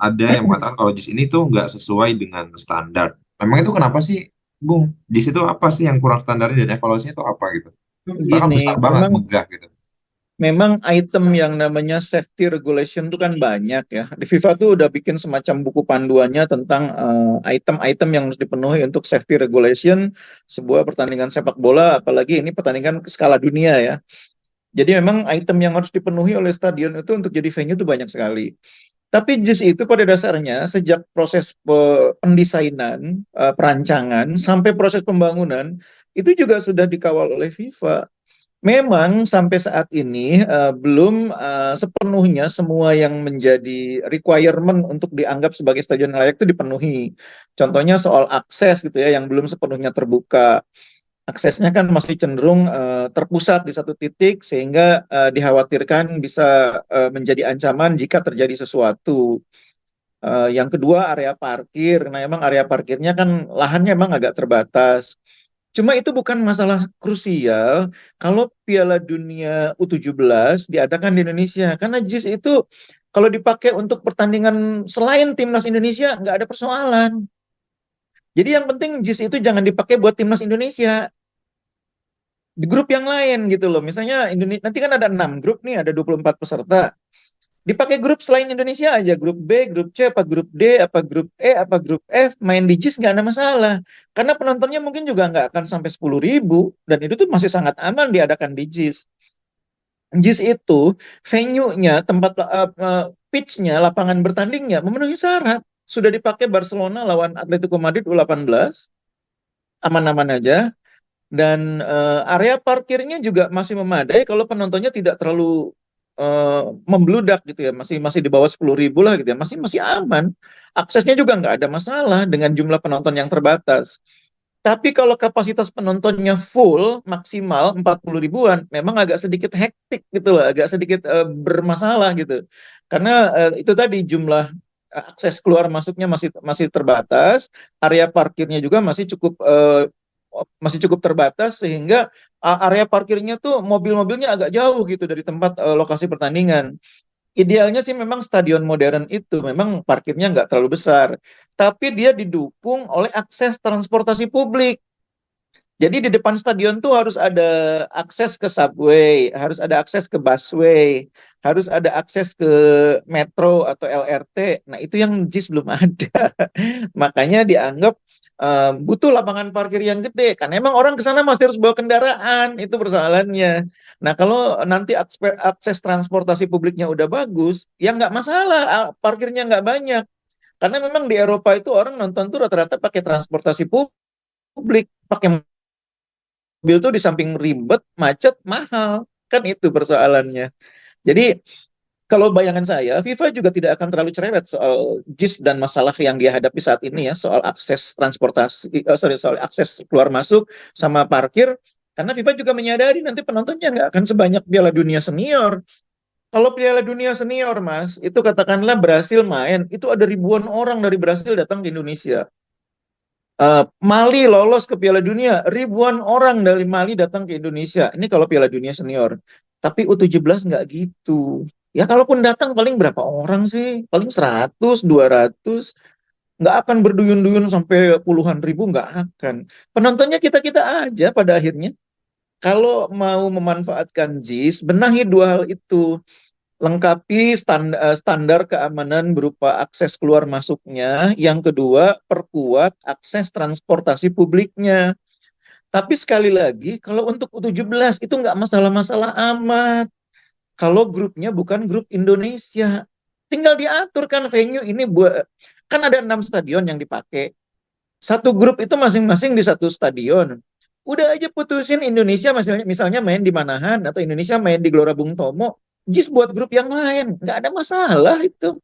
ada yang mengatakan kalau JIS ini tuh nggak sesuai dengan standar. Memang itu kenapa sih, Bung? JIS itu apa sih yang kurang standarnya dan evaluasinya itu apa gitu? Bahkan Gini, besar banget, memang megah gitu. memang item yang namanya safety regulation itu kan banyak ya. Di FIFA tuh udah bikin semacam buku panduannya tentang item-item yang harus dipenuhi untuk safety regulation sebuah pertandingan sepak bola, apalagi ini pertandingan ke skala dunia ya. Jadi memang item yang harus dipenuhi oleh stadion itu untuk jadi venue itu banyak sekali. Tapi JIS itu pada dasarnya sejak proses pendesainan, perancangan sampai proses pembangunan itu juga sudah dikawal oleh FIFA. Memang sampai saat ini belum sepenuhnya semua yang menjadi requirement untuk dianggap sebagai stadion layak itu dipenuhi. Contohnya soal akses gitu ya yang belum sepenuhnya terbuka. Aksesnya kan masih cenderung terpusat di satu titik sehingga dikhawatirkan bisa menjadi ancaman jika terjadi sesuatu. Yang kedua area parkir. Nah, emang area parkirnya kan lahannya emang agak terbatas. Cuma itu bukan masalah krusial kalau Piala Dunia U17 diadakan di Indonesia. Karena JIS itu kalau dipakai untuk pertandingan selain timnas Indonesia nggak ada persoalan. Jadi yang penting JIS itu jangan dipakai buat timnas Indonesia. Di grup yang lain gitu loh. Misalnya Indonesia nanti kan ada 6 grup nih, ada 24 peserta. Dipakai grup selain Indonesia aja, grup B, grup C, apa grup D, apa grup E, apa grup F, main di JIS nggak ada masalah. Karena penontonnya mungkin juga nggak akan sampai 10.000, dan itu tuh masih sangat aman diadakan di JIS. JIS itu venue-nya, tempat pitch-nya, lapangan bertandingnya memenuhi syarat. Sudah dipakai Barcelona lawan Atletico Madrid U18, aman-aman aja. Dan area parkirnya juga masih memadai kalau penontonnya tidak terlalu membludak gitu ya, masih masih di bawah 10.000 lah gitu ya, masih masih aman. Aksesnya juga nggak ada masalah dengan jumlah penonton yang terbatas. Tapi kalau kapasitas penontonnya full maksimal 40 ribuan, memang agak sedikit hektik gitu loh, agak sedikit bermasalah gitu. Karena itu tadi jumlah akses keluar masuknya masih masih terbatas, area parkirnya juga masih cukup terbatas sehingga area parkirnya tuh mobil-mobilnya agak jauh gitu dari tempat lokasi pertandingan. Idealnya sih memang stadion modern itu memang parkirnya nggak terlalu besar, tapi dia didukung oleh akses transportasi publik. Jadi di depan stadion tuh harus ada akses ke subway, harus ada akses ke busway, harus ada akses ke metro atau LRT. Nah, itu yang JIS belum ada. Makanya dianggap butuh lapangan parkir yang gede. Karena emang orang ke sana masih harus bawa kendaraan, itu persoalannya. Nah, kalau nanti akses transportasi publiknya udah bagus, ya nggak masalah, parkirnya nggak banyak. Karena memang di Eropa itu orang nonton tuh rata-rata pakai transportasi publik, pakai mobil tuh di samping ribet, macet, mahal. Kan itu persoalannya. Jadi kalau bayangan saya, FIFA juga tidak akan terlalu cerewet soal JIS dan masalah yang dia hadapi saat ini ya, soal akses transportasi, soal akses keluar masuk sama parkir. Karena FIFA juga menyadari nanti penontonnya nggak akan sebanyak Piala Dunia Senior. Kalau Piala Dunia Senior, Mas, itu katakanlah Brasil main, itu ada ribuan orang dari Brasil datang ke Indonesia. Mali lolos ke Piala Dunia, ribuan orang dari Mali datang ke Indonesia. Ini kalau Piala Dunia senior. Tapi U17 nggak gitu. Ya kalaupun datang paling berapa orang sih? Paling 100, 200. Nggak akan berduyun-duyun sampai puluhan ribu, nggak akan. Penontonnya kita-kita aja pada akhirnya. Kalau mau memanfaatkan JIS, benahi dua hal itu. Lengkapi standar keamanan berupa akses keluar masuknya. Yang kedua, perkuat akses transportasi publiknya. Tapi sekali lagi, kalau untuk U17 itu nggak masalah-masalah amat. Kalau grupnya bukan grup Indonesia. Tinggal diatur kan venue ini buat, kan ada 6 stadion yang dipakai. Satu grup itu masing-masing di satu stadion. Udah aja putusin Indonesia misalnya main di Manahan atau Indonesia main di Gelora Bung Tomo. JIS buat grup yang lain, nggak ada masalah itu.